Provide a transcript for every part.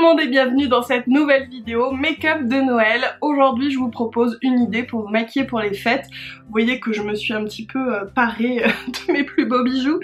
le monde et bienvenue dans cette nouvelle vidéo make-up de Noël. Aujourd'hui je vous propose une idée pour vous maquiller pour les fêtes. Vous voyez que je me suis un petit peu parée de mes plus beaux bijoux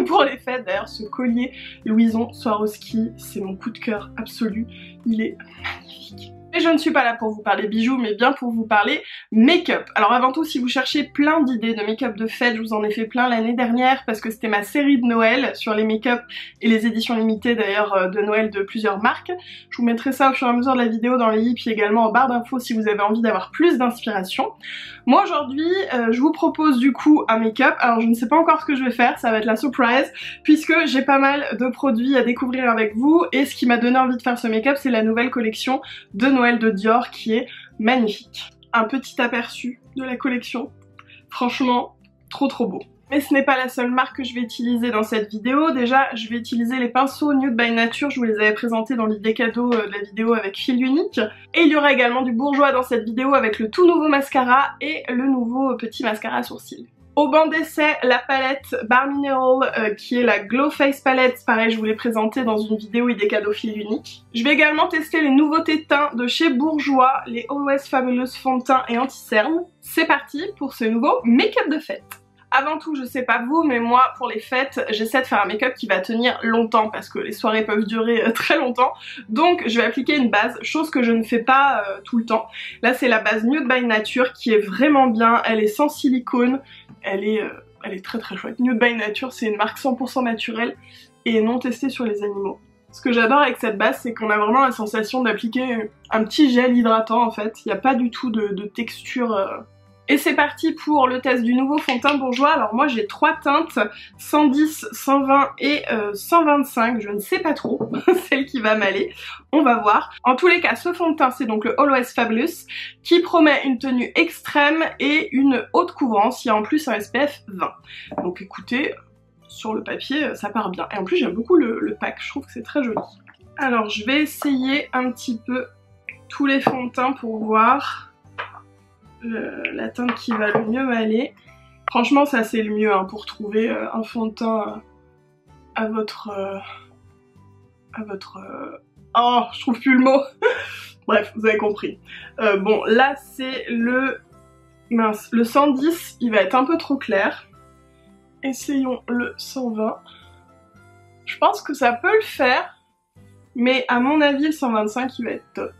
pour les fêtes. D'ailleurs ce collier Louison Swarovski, c'est mon coup de cœur absolu. Il est magnifique. Mais je ne suis pas là pour vous parler bijoux, mais bien pour vous parler make-up. Alors avant tout, si vous cherchez plein d'idées de make-up de fête, je vous en ai fait plein l'année dernière parce que c'était ma série de Noël sur les make-up et les éditions limitées d'ailleurs de Noël de plusieurs marques. Je vous mettrai ça au fur et à mesure de la vidéo dans les i, puis également en barre d'infos si vous avez envie d'avoir plus d'inspiration. Moi aujourd'hui, je vous propose du coup un make-up. Alors je ne sais pas encore ce que je vais faire, ça va être la surprise, puisque j'ai pas mal de produits à découvrir avec vous et ce qui m'a donné envie de faire ce make-up, c'est la nouvelle collection de Noël de Dior qui est magnifique. Un petit aperçu de la collection, franchement trop beau. Mais ce n'est pas la seule marque que je vais utiliser dans cette vidéo. Déjà, je vais utiliser les pinceaux Nude by Nature, je vous les avais présentés dans l'idée cadeau de la vidéo avec fil unique. Et il y aura également du bourgeois dans cette vidéo avec le tout nouveau mascara et le nouveau petit mascara à sourcils. Au banc d'essai, la palette Bare Mineral qui est la Glow Face Palette, pareil je vous l'ai présentée dans une vidéo idée cadeau fil unique. Je vais également tester les nouveautés teints de chez Bourjois, les Always Fabulous fond de teint et anti-cerne. C'est parti pour ce nouveau make-up de fête. Avant tout, je sais pas vous, mais moi pour les fêtes, j'essaie de faire un make-up qui va tenir longtemps parce que les soirées peuvent durer très longtemps. Donc je vais appliquer une base, chose que je ne fais pas tout le temps. Là c'est la base Nude by Nature qui est vraiment bien, elle est sans silicone, elle est très chouette. Nude by Nature c'est une marque 100% naturelle et non testée sur les animaux. Ce que j'adore avec cette base, c'est qu'on a vraiment la sensation d'appliquer un petit gel hydratant en fait. Il n'y a pas du tout de texture... Et c'est parti pour le test du nouveau fond de teint Bourjois. Alors moi j'ai trois teintes, 110, 120 et 125, je ne sais pas trop, celle qui va m'aller, on va voir. En tous les cas, ce fond de teint c'est donc le Always Fabulous qui promet une tenue extrême et une haute couvrance, il y a en plus un SPF 20. Donc écoutez, sur le papier ça part bien. Et en plus j'aime beaucoup le pack, je trouve que c'est très joli. Alors je vais essayer un petit peu tous les fonds de teint pour voir la teinte qui va le mieux m'aller. Franchement ça c'est le mieux hein, pour trouver un fond de teint à votre... Oh je trouve plus le mot. Bref vous avez compris. Bon là c'est le... Mince, le 110 il va être un peu trop clair. Essayons le 120. Je pense que ça peut le faire, mais à mon avis le 125 il va être top.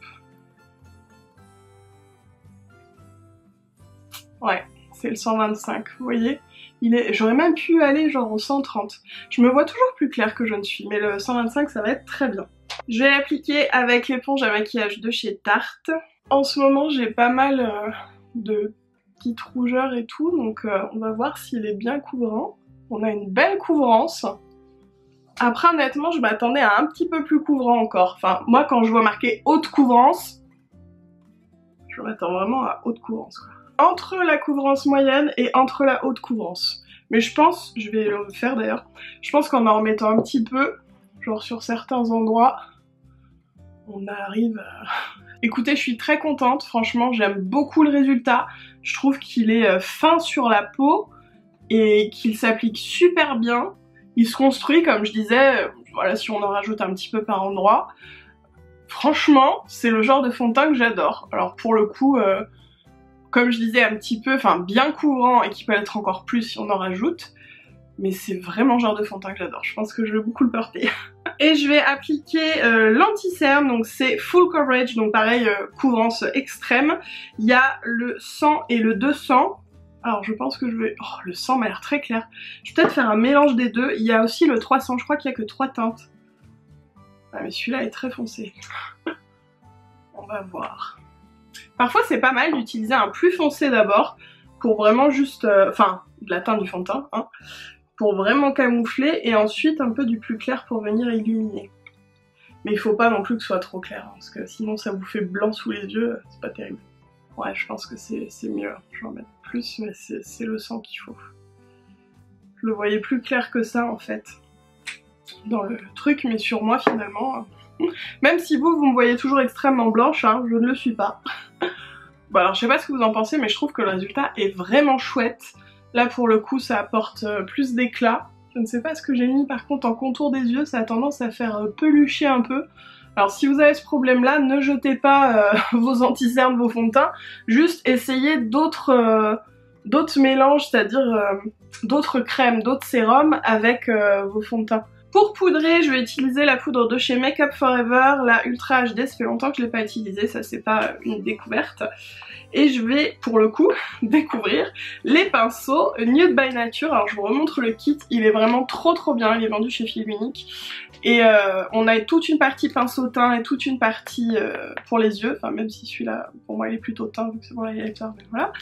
Ouais, c'est le 125, vous voyez, j'aurais même pu aller genre au 130. Je me vois toujours plus clair que je ne suis, mais le 125 ça va être très bien. Je vais l'appliquer avec l'éponge à maquillage de chez Tarte. En ce moment j'ai pas mal de petites rougeurs et tout, donc on va voir s'il est bien couvrant. On a une belle couvrance. Après honnêtement je m'attendais à un petit peu plus couvrant encore. Enfin moi quand je vois marqué haute couvrance, je m'attends vraiment à haute couvrance quoi. Entre la couvrance moyenne et entre la haute couvrance. Mais je pense, je vais le faire d'ailleurs, je pense qu'en remettant un petit peu, genre sur certains endroits, on arrive à... Écoutez, je suis très contente, franchement, j'aime beaucoup le résultat. Je trouve qu'il est fin sur la peau et qu'il s'applique super bien. Il se construit, comme je disais, voilà, si on en rajoute un petit peu par endroit. Franchement, c'est le genre de fond de teint que j'adore. Alors pour le coup... comme je disais un petit peu, enfin bien couvrant et qui peut être encore plus si on en rajoute, mais c'est vraiment le genre de fond de teint que j'adore, je pense que je vais beaucoup le porter. Et je vais appliquer l'anti-cerne, donc c'est full coverage, donc pareil, couvrance extrême. Il y a le 100 et le 200, alors je pense que je vais... Oh, le 100 m'a l'air très clair, je vais peut-être faire un mélange des deux. Il y a aussi le 300, je crois qu'il n'y a que 3 teintes. Ah mais celui-là est très foncé. On va voir. Parfois c'est pas mal d'utiliser un plus foncé d'abord pour vraiment juste, enfin de la teinte du fond de teint, hein, pour vraiment camoufler et ensuite un peu du plus clair pour venir illuminer. Mais il faut pas non plus que ce soit trop clair, hein, parce que sinon ça vous fait blanc sous les yeux, c'est pas terrible. Ouais je pense que c'est mieux, je vais en mettre plus mais c'est le sang qu'il faut. Je le voyais plus clair que ça en fait dans le truc, mais sur moi finalement... Même si vous me voyez toujours extrêmement blanche, hein, je ne le suis pas. Bon alors je sais pas ce que vous en pensez, mais je trouve que le résultat est vraiment chouette. Là pour le coup ça apporte plus d'éclat. Je ne sais pas ce que j'ai mis par contre en contour des yeux, ça a tendance à faire pelucher un peu. Alors si vous avez ce problème là, ne jetez pas vos anti-cernes, vos fonds de teint, juste essayez d'autres mélanges, c'est-à-dire d'autres crèmes, d'autres sérums avec vos fonds de teint. Pour poudrer, je vais utiliser la poudre de chez Make Up For Ever, la Ultra HD, ça fait longtemps que je l'ai pas utilisée, ça c'est pas une découverte. Et je vais, pour le coup, découvrir les pinceaux Nude by Nature. Alors je vous remontre le kit, il est vraiment trop bien, il est vendu chez Fil Unique. Et on a toute une partie pinceau teint et toute une partie pour les yeux, enfin même si celui-là, pour moi il est plutôt teint, vu que c'est pour l'highlighter, mais voilà.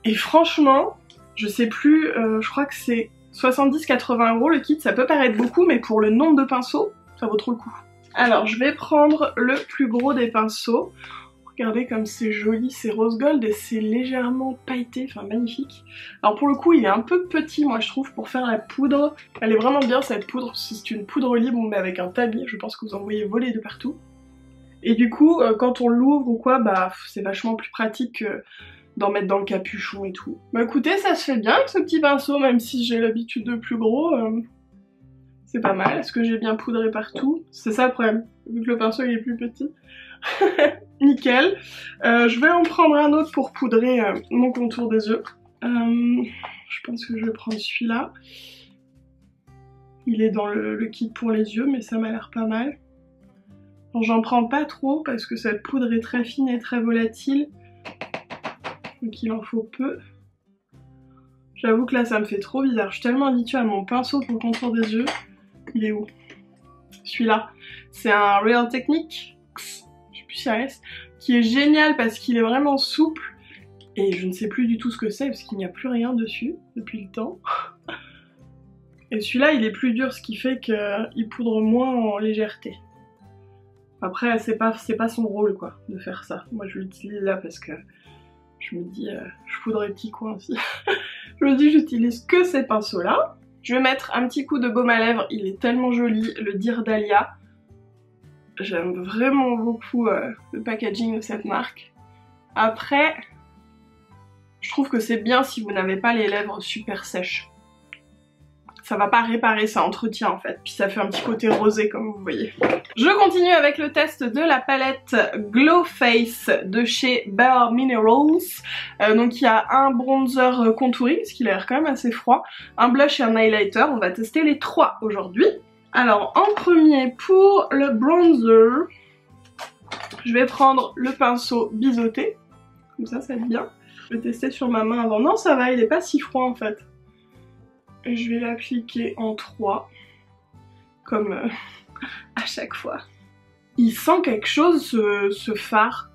Et franchement, je sais plus, je crois que c'est 70-80 € le kit, ça peut paraître beaucoup, mais pour le nombre de pinceaux, ça vaut trop le coup. Alors je vais prendre le plus gros des pinceaux. Regardez comme c'est joli, c'est rose gold et c'est légèrement pailleté, enfin magnifique. Alors pour le coup il est un peu petit moi je trouve pour faire la poudre. Elle est vraiment bien cette poudre, c'est une poudre libre mais avec un tablier, je pense que vous en voyez voler de partout. Et du coup quand on l'ouvre ou quoi, bah c'est vachement plus pratique que d'en mettre dans le capuchon et tout. Bah écoutez, ça se fait bien avec ce petit pinceau, même si j'ai l'habitude de plus gros. C'est pas mal. Est-ce que j'ai bien poudré partout? C'est ça le problème, vu que le pinceau il est plus petit. Nickel. Je vais en prendre un autre pour poudrer mon contour des yeux. Je pense que je vais prendre celui-là. Il est dans le kit pour les yeux, mais ça m'a l'air pas mal. J'en prends pas trop parce que cette poudre est très fine et très volatile. Donc il en faut peu. J'avoue que là ça me fait trop bizarre, je suis tellement habituée à mon pinceau pour le contour des yeux. Il est où? Celui-là. C'est un Real Technique, je sais plus si ça reste, qui est génial parce qu'il est vraiment souple. Et je ne sais plus du tout ce que c'est parce qu'il n'y a plus rien dessus depuis le temps. Et celui-là il est plus dur, ce qui fait qu'il poudre moins en légèreté. Après c'est pas son rôle quoi de faire ça. Moi je l'utilise là parce que je me dis, je poudre les petits coins aussi. Je me dis, j'utilise que ces pinceaux-là. Je vais mettre un petit coup de baume à lèvres, il est tellement joli, le Dear Dahlia. J'aime vraiment beaucoup le packaging de cette marque. Après, je trouve que c'est bien si vous n'avez pas les lèvres super sèches. Ça va pas réparer, ça entretient en fait. Puis ça fait un petit côté rosé comme vous voyez. Je continue avec le test de la palette Glow Face de chez Bare Minerals. Donc il y a un bronzer contouring, parce qu'il a l'air quand même assez froid, un blush et un highlighter. On va tester les trois aujourd'hui. Alors en premier, pour le bronzer, je vais prendre le pinceau biseauté. Comme ça va être bien. Je vais tester sur ma main avant. Non ça va, il est pas si froid en fait. Et je vais l'appliquer en 3, comme à chaque fois. Il sent quelque chose ce fard.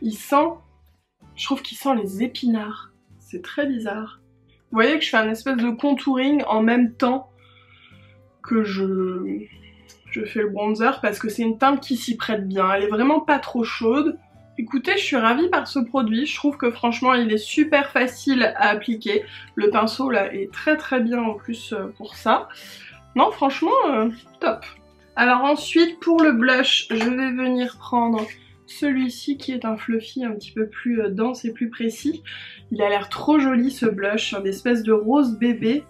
Il sent, je trouve qu'il sent les épinards. C'est très bizarre. Vous voyez que je fais un espèce de contouring en même temps que je fais le bronzer parce que c'est une teinte qui s'y prête bien. Elle est vraiment pas trop chaude. Écoutez, je suis ravie par ce produit, je trouve que franchement il est super facile à appliquer. Le pinceau là est très bien en plus pour ça. Non franchement, top. Alors ensuite pour le blush, je vais venir prendre celui-ci qui est un fluffy un petit peu plus dense et plus précis. Il a l'air trop joli ce blush, un espèce de rose bébé.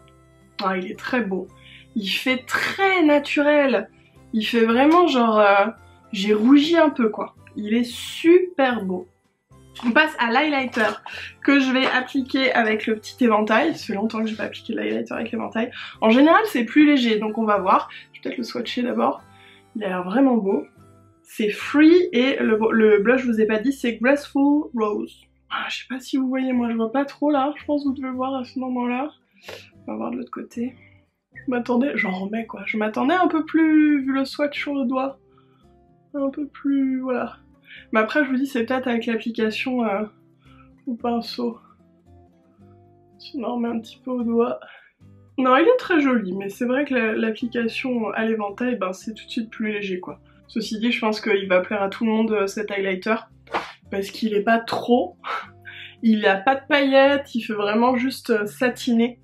Ah, il est très beau. Il fait très naturel. Il fait vraiment genre... j'ai rougi un peu quoi. Il est super beau. On passe à l'highlighter que je vais appliquer avec le petit éventail. Ça fait longtemps que je n'ai pas appliqué l'highlighter avec l'éventail. En général c'est plus léger donc on va voir. Je vais peut-être le swatcher d'abord. Il a l'air vraiment beau. C'est Free et le blush je vous ai pas dit c'est Graceful Rose. Ah, je sais pas si vous voyez, moi je vois pas trop là. Je pense que vous devez voir à ce moment-là. On va voir de l'autre côté. Je m'attendais, j'en remets quoi. Je m'attendais un peu plus, vu le swatch sur le doigt. Un peu plus, voilà. Mais après je vous dis c'est peut-être avec l'application au pinceau. Sinon on remet un petit peu au doigt. Non il est très joli mais c'est vrai que l'application à l'éventail ben, c'est tout de suite plus léger quoi. Ceci dit je pense qu'il va plaire à tout le monde cet highlighter. Parce qu'il est pas trop. Il a pas de paillettes, il fait vraiment juste satiner.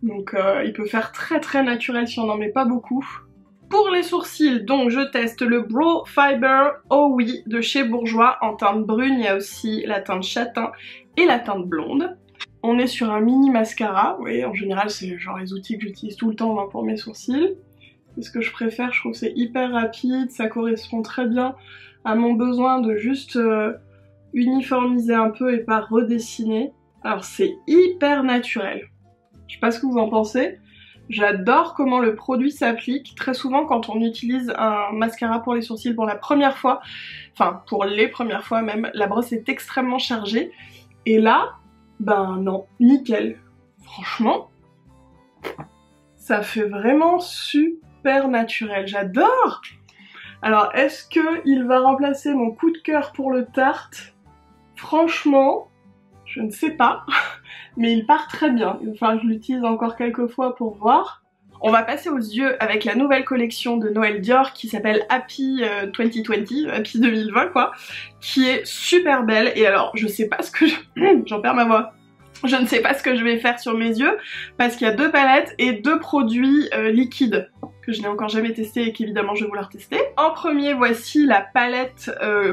Donc il peut faire très naturel si on n'en met pas beaucoup. Pour les sourcils, donc je teste le Brow Fiber Oh Oui de chez Bourjois en teinte brune, il y a aussi la teinte châtain et la teinte blonde. On est sur un mini mascara, vous voyez en général c'est genre les outils que j'utilise tout le temps pour mes sourcils. C'est ce que je préfère, je trouve que c'est hyper rapide, ça correspond très bien à mon besoin de juste uniformiser un peu et pas redessiner. Alors c'est hyper naturel. Je sais pas ce que vous en pensez. J'adore comment le produit s'applique. Très souvent quand on utilise un mascara pour les sourcils pour la première fois, enfin pour les premières fois même, la brosse est extrêmement chargée. Et là, ben non, nickel. Franchement, ça fait vraiment super naturel. J'adore! Alors est-ce qu'il va remplacer mon coup de cœur pour le Tarte? Franchement, je ne sais pas. Mais il part très bien. Il va falloir que je l'utilise encore quelques fois pour voir. On va passer aux yeux avec la nouvelle collection de Noël Dior qui s'appelle Happy 2020, Happy 2020 quoi, qui est super belle. Et alors, je sais pas ce que j'en perds ma voix. Je ne sais pas ce que je vais faire sur mes yeux parce qu'il y a 2 palettes et 2 produits liquides que je n'ai encore jamais testé et qu'évidemment je vais vouloir tester. En premier, voici la palette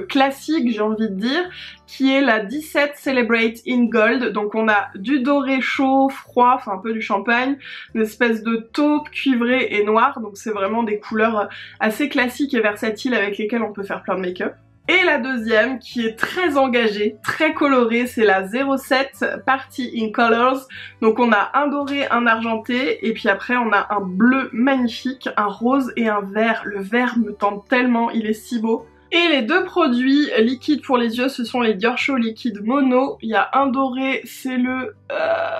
classique, j'ai envie de dire, qui est la 17 Celebrate in Gold. Donc on a du doré chaud, froid, enfin un peu du champagne, une espèce de taupe cuivré et noir. Donc c'est vraiment des couleurs assez classiques et versatiles avec lesquelles on peut faire plein de make-up. Et la deuxième qui est très engagée, très colorée, c'est la 07 Party in Colors. Donc on a un doré, un argenté et puis après on a un bleu magnifique, un rose et un vert. Le vert me tente tellement, il est si beau. Et les 2 produits liquides pour les yeux, ce sont les Dior Show Liquide Mono. Il y a un doré, c'est le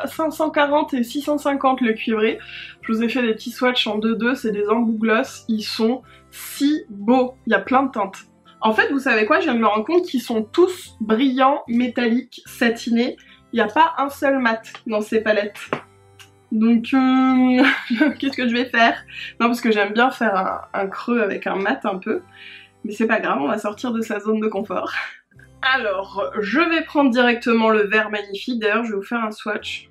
540 et 650 le cuivré. Je vous ai fait des petits swatchs en 2-2, c'est des embouts gloss, ils sont si beaux. Il y a plein de teintes. En fait, vous savez quoi, je viens de me rendre compte qu'ils sont tous brillants, métalliques, satinés. Il n'y a pas un seul mat dans ces palettes. Donc, qu'est-ce que je vais faire? Non, parce que j'aime bien faire un creux avec un mat un peu. Mais c'est pas grave, on va sortir de sa zone de confort. Alors, je vais prendre directement le vert magnifique. D'ailleurs, je vais vous faire un swatch.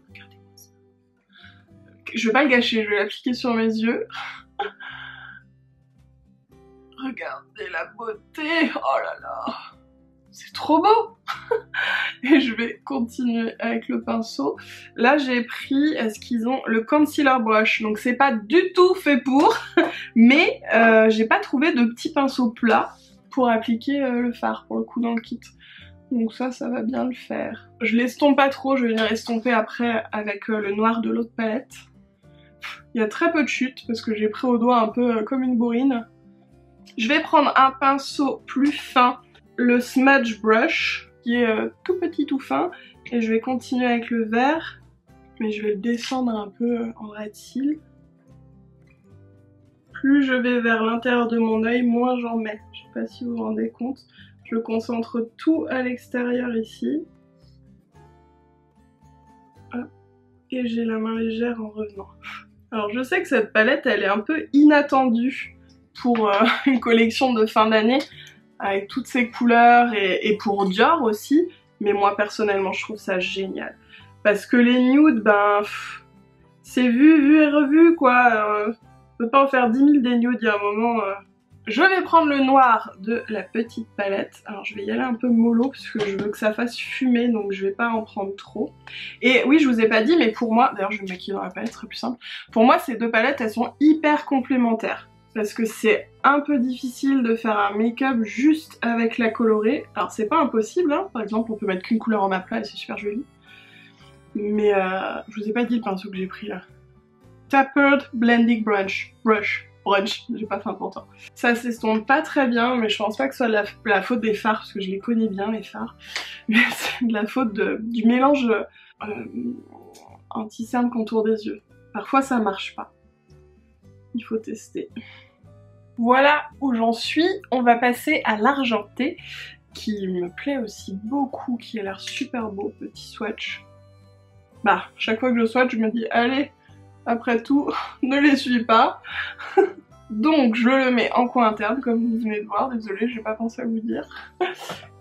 Regardez-moi ça. Je vais pas le gâcher, je vais l'appliquer sur mes yeux. Regardez la beauté! Oh là là! C'est trop beau! Et je vais continuer avec le pinceau. Là j'ai pris, est-ce qu'ils ont le concealer brush, donc c'est pas du tout fait pour, mais j'ai pas trouvé de petit pinceau plat pour appliquer le fard pour le coup dans le kit. Donc ça va bien le faire. Je l'estompe pas trop, je vais venir estomper après avec le noir de l'autre palette. Il y a très peu de chutes parce que j'ai pris au doigt un peu comme une bourrine. Je vais prendre un pinceau plus fin, le Smudge Brush, qui est tout petit, tout fin, et je vais continuer avec le vert, mais je vais le descendre un peu en ras de cils. Plus je vais vers l'intérieur de mon œil, moins j'en mets. Je sais pas si vous vous rendez compte, je concentre tout à l'extérieur ici. Hop. Et j'ai la main légère en revenant. Alors je sais que cette palette, elle est un peu inattendue pour une collection de fin d'année avec toutes ces couleurs et pour Dior aussi, mais moi personnellement je trouve ça génial parce que les nudes, ben c'est vu et revu quoi, on peut pas en faire 10 000 des nudes, il y a un moment. Je vais prendre le noir de la petite palette. Alors je vais y aller un peu mollo parce que je veux que ça fasse fumer, donc je vais pas en prendre trop. Et oui, je vous ai pas dit, mais pour moi, d'ailleurs je vais me maquiller dans la palette, ce serait plus simple. Pour moi ces 2 palettes, elles sont hyper complémentaires. Parce que c'est un peu difficile de faire un make-up juste avec la colorée. Alors c'est pas impossible, hein. Par exemple on peut mettre qu'une couleur en aplat et c'est super joli. Mais je vous ai pas dit le pinceau que j'ai pris là. Tapered Blending Brush, j'ai pas faim pourtant. Ça s'estompe pas très bien, mais je pense pas que ce soit la faute des fards, parce que je les connais bien les fards. Mais c'est de la faute du mélange anti-cerne contour des yeux. Parfois ça marche pas. Il faut tester. Voilà où j'en suis, on va passer à l'argenté qui me plaît aussi beaucoup, qui a l'air super beau, petit swatch. Bah, chaque fois que je swatch, je me dis allez, après tout, ne les suis pas. Donc je le mets en coin interne comme vous venez de voir, désolée, j'ai pas pensé à vous dire.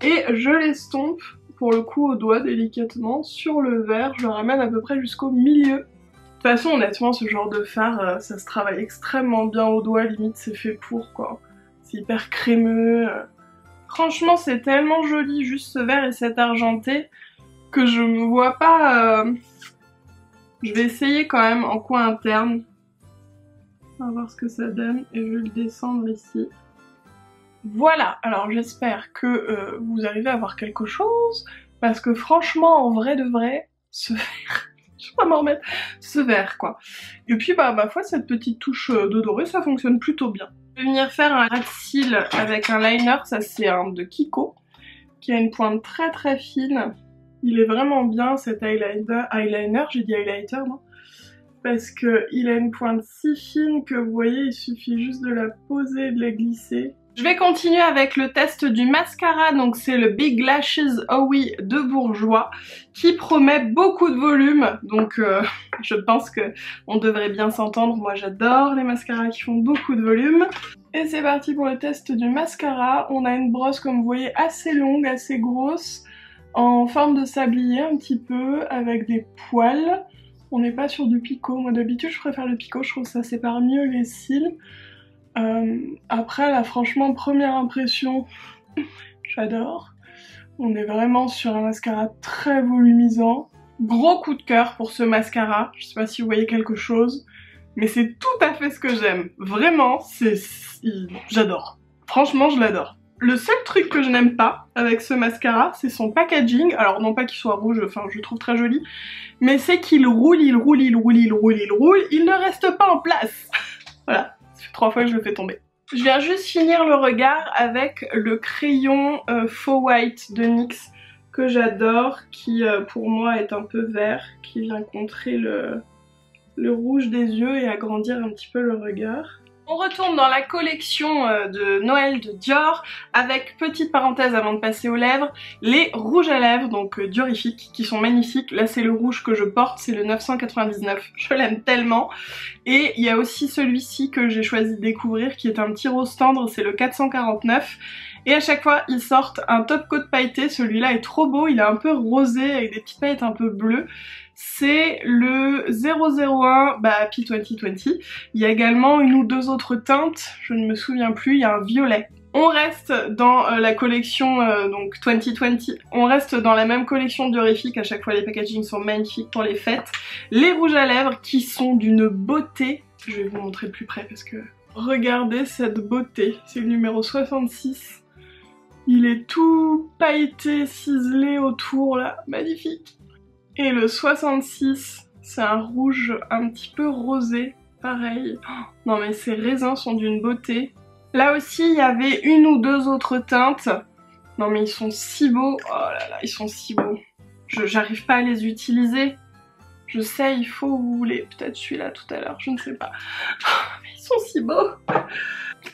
Et je l'estompe pour le coup au doigt délicatement sur le vert, je le ramène à peu près jusqu'au milieu. De toute façon, honnêtement, ce genre de fard, ça se travaille extrêmement bien au doigt, limite c'est fait pour quoi. C'est hyper crémeux. Franchement, c'est tellement joli, juste ce vert et cet argenté, que je me vois pas... Je vais essayer quand même en coin interne. On va voir ce que ça donne et je vais le descendre ici. Voilà, alors j'espère que vous arrivez à voir quelque chose, parce que franchement, en vrai de vrai, ce vert, je vais pas m'en remettre, ce vert quoi. Et puis bah ma foi, cette petite touche de doré, ça fonctionne plutôt bien. Je vais venir faire un ras de cils avec un liner, ça c'est un de Kiko, qui a une pointe très très fine. Il est vraiment bien cet eyeliner, j'ai dit highlighter non, parce que il a une pointe si fine que vous voyez, il suffit juste de la poser et de la glisser. Je vais continuer avec le test du mascara, donc c'est le Big Lashes Owie de Bourjois, qui promet beaucoup de volume, donc je pense que on devrait bien s'entendre. Moi j'adore les mascaras qui font beaucoup de volume. Et c'est parti pour le test du mascara. On a une brosse comme vous voyez assez longue, assez grosse, en forme de sablier un petit peu, avec des poils. On n'est pas sur du picot, moi d'habitude je préfère le picot, je trouve que ça sépare mieux les cils. Après là franchement première impression, j'adore. On est vraiment sur un mascara très volumisant. Gros coup de cœur pour ce mascara, je sais pas si vous voyez quelque chose, mais c'est tout à fait ce que j'aime. Vraiment, j'adore. Franchement je l'adore. Le seul truc que je n'aime pas avec ce mascara, c'est son packaging. Alors non pas qu'il soit rouge, enfin je le trouve très joli, mais c'est qu'il roule, il roule, il roule, il roule, il roule, il ne reste pas en place. Voilà, ça fait 3 fois que je le fais tomber. Je viens juste finir le regard avec le crayon Faux White de NYX que j'adore, qui pour moi est un peu vert, qui vient contrer le rouge des yeux et agrandir un petit peu le regard. On retourne dans la collection de Noël de Dior, avec petite parenthèse avant de passer aux lèvres, les rouges à lèvres, donc diorifiques, qui sont magnifiques. Là c'est le rouge que je porte, c'est le 999, je l'aime tellement. Et il y a aussi celui-ci que j'ai choisi de découvrir, qui est un petit rose tendre, c'est le 449. Et à chaque fois ils sortent un top coat pailleté, celui-là est trop beau, il est un peu rosé avec des petites paillettes un peu bleues. C'est le 001 Happy 2020. Il y a également une ou deux autres teintes, je ne me souviens plus, il y a un violet. On reste dans la collection donc 2020, on reste dans la même collection diorifique, à chaque fois les packagings sont magnifiques pour les fêtes. Les rouges à lèvres qui sont d'une beauté, je vais vous montrer de plus près parce que regardez cette beauté, c'est le numéro 66. Il est tout pailleté, ciselé autour là, magnifique. Et le 66, c'est un rouge un petit peu rosé, pareil. Oh, non mais ces raisins sont d'une beauté. Là aussi, il y avait une ou deux autres teintes. Non mais ils sont si beaux. Oh là là, ils sont si beaux. J'arrive pas à les utiliser. Je sais, il faut, vous voulez peut-être celui-là tout à l'heure, je ne sais pas. Oh, mais ils sont si beaux.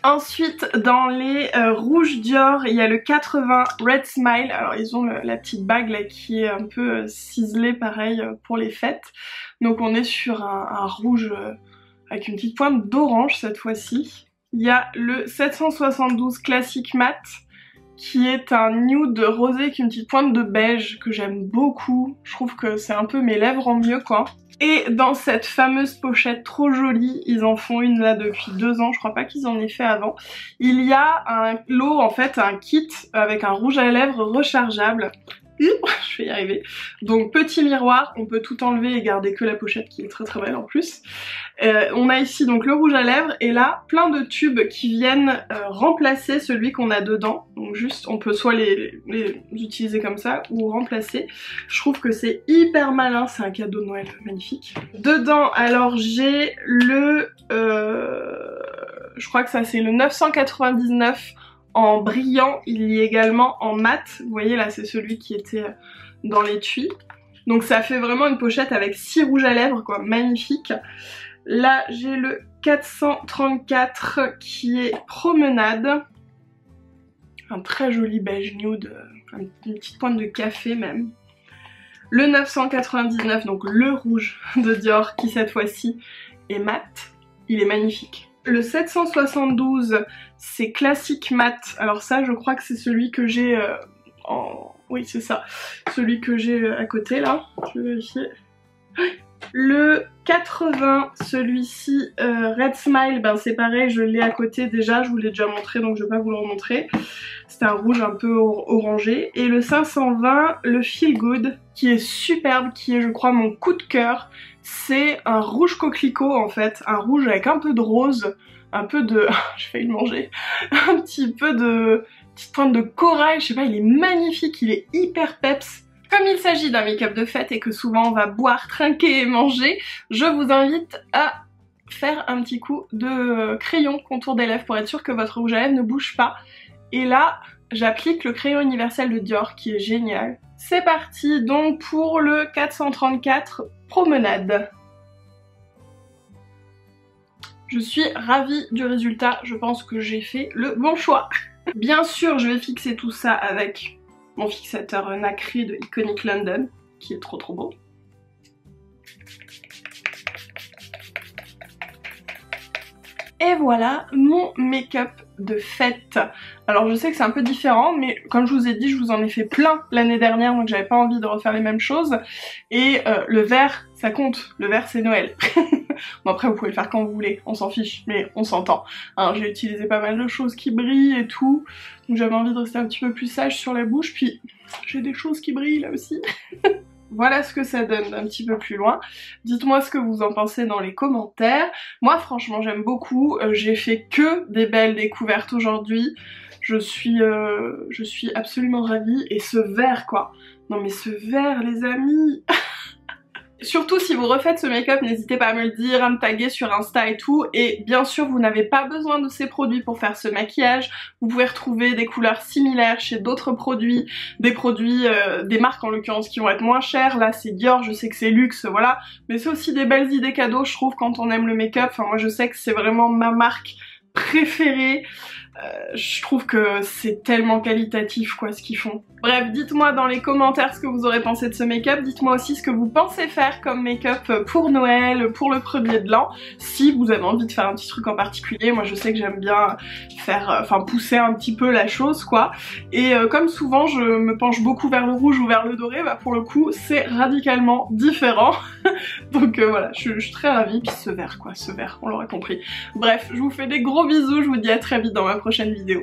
Ensuite, dans les rouges Dior, il y a le 80 Red Smile. Alors ils ont la petite bague là qui est un peu ciselée pareil pour les fêtes. Donc on est sur un rouge avec une petite pointe d'orange cette fois-ci. Il y a le 772 Classic Matte qui est un nude rosé avec une petite pointe de beige que j'aime beaucoup. Je trouve que c'est un peu mes lèvres en mieux quoi. Et dans cette fameuse pochette trop jolie, ils en font une là depuis 2 ans, je crois pas qu'ils en aient fait avant. Il y a un lot en fait, un kit avec un rouge à lèvres rechargeable. Je vais y arriver. Donc petit miroir, on peut tout enlever et garder que la pochette qui est très très belle en plus. On a ici donc le rouge à lèvres et là plein de tubes qui viennent remplacer celui qu'on a dedans. Donc juste on peut soit les utiliser comme ça ou remplacer. Je trouve que c'est hyper malin, c'est un cadeau de Noël magnifique. Dedans alors j'ai le... je crois que ça c'est le 999 en brillant, il y a également en mat, vous voyez là c'est celui qui était dans l'étui. Donc ça fait vraiment une pochette avec 6 rouges à lèvres quoi, magnifique. Là j'ai le 434 qui est promenade, un très joli beige nude, une petite pointe de café même. Le 999, donc le rouge de Dior qui cette fois-ci est mat, il est magnifique. Le 772 c'est classique mat, alors ça je crois que c'est celui que j'ai en... Oui c'est ça, celui que j'ai à côté là, je vais vérifier. Le 80, celui-ci, Red Smile, ben c'est pareil, je l'ai à côté déjà, je vous l'ai déjà montré donc je vais pas vous le remontrer. C'est un rouge un peu orangé. Et le 520, le Feel Good, qui est superbe, qui est je crois mon coup de cœur. C'est un rouge coquelicot en fait, un rouge avec un peu de rose, un peu de... j'ai failli le manger, un petit peu de... petite teinte de corail, je sais pas, il est magnifique, il est hyper peps. Comme il s'agit d'un make-up de fête et que souvent on va boire, trinquer et manger, je vous invite à faire un petit coup de crayon contour des lèvres pour être sûr que votre rouge à lèvres ne bouge pas. Et là, j'applique le crayon universel de Dior qui est génial. C'est parti donc pour le 434 Promenade. Je suis ravie du résultat, je pense que j'ai fait le bon choix. Bien sûr, je vais fixer tout ça avec mon fixateur nacré de Iconic London, qui est trop beau. Et voilà mon make-up de fête. Alors je sais que c'est un peu différent, mais comme je vous ai dit, je vous en ai fait plein l'année dernière, donc j'avais pas envie de refaire les mêmes choses. Et le vert, ça compte. Le vert, c'est Noël. Bon après vous pouvez le faire quand vous voulez, on s'en fiche, mais on s'entend. Hein, j'ai utilisé pas mal de choses qui brillent et tout, donc j'avais envie de rester un petit peu plus sage sur la bouche, puis j'ai des choses qui brillent là aussi. Voilà ce que ça donne d'un petit peu plus loin. Dites-moi ce que vous en pensez dans les commentaires. Moi franchement j'aime beaucoup, j'ai fait que des belles découvertes aujourd'hui. Je suis absolument ravie. Et ce vert quoi. Non mais ce vert les amis. Surtout si vous refaites ce make-up, n'hésitez pas à me le dire, à me taguer sur Insta et tout. Et bien sûr, vous n'avez pas besoin de ces produits pour faire ce maquillage. Vous pouvez retrouver des couleurs similaires chez d'autres produits, des marques en l'occurrence qui vont être moins chères. Là, c'est Dior, je sais que c'est luxe, voilà. Mais c'est aussi des belles idées cadeaux, je trouve, quand on aime le make-up. Enfin, moi, je sais que c'est vraiment ma marque préférée. Je trouve que c'est tellement qualitatif quoi ce qu'ils font. Bref, dites-moi dans les commentaires ce que vous aurez pensé de ce make-up, dites-moi aussi ce que vous pensez faire comme make-up pour Noël, pour le premier de l'an, si vous avez envie de faire un petit truc en particulier. Moi je sais que j'aime bien faire, pousser un petit peu la chose quoi. Et comme souvent je me penche beaucoup vers le rouge ou vers le doré, bah pour le coup c'est radicalement différent. Donc voilà, je suis très ravie. Puis ce vert quoi, ce vert, on l'aura compris. Bref, je vous fais des gros bisous, je vous dis à très vite dans ma prochaine vidéo.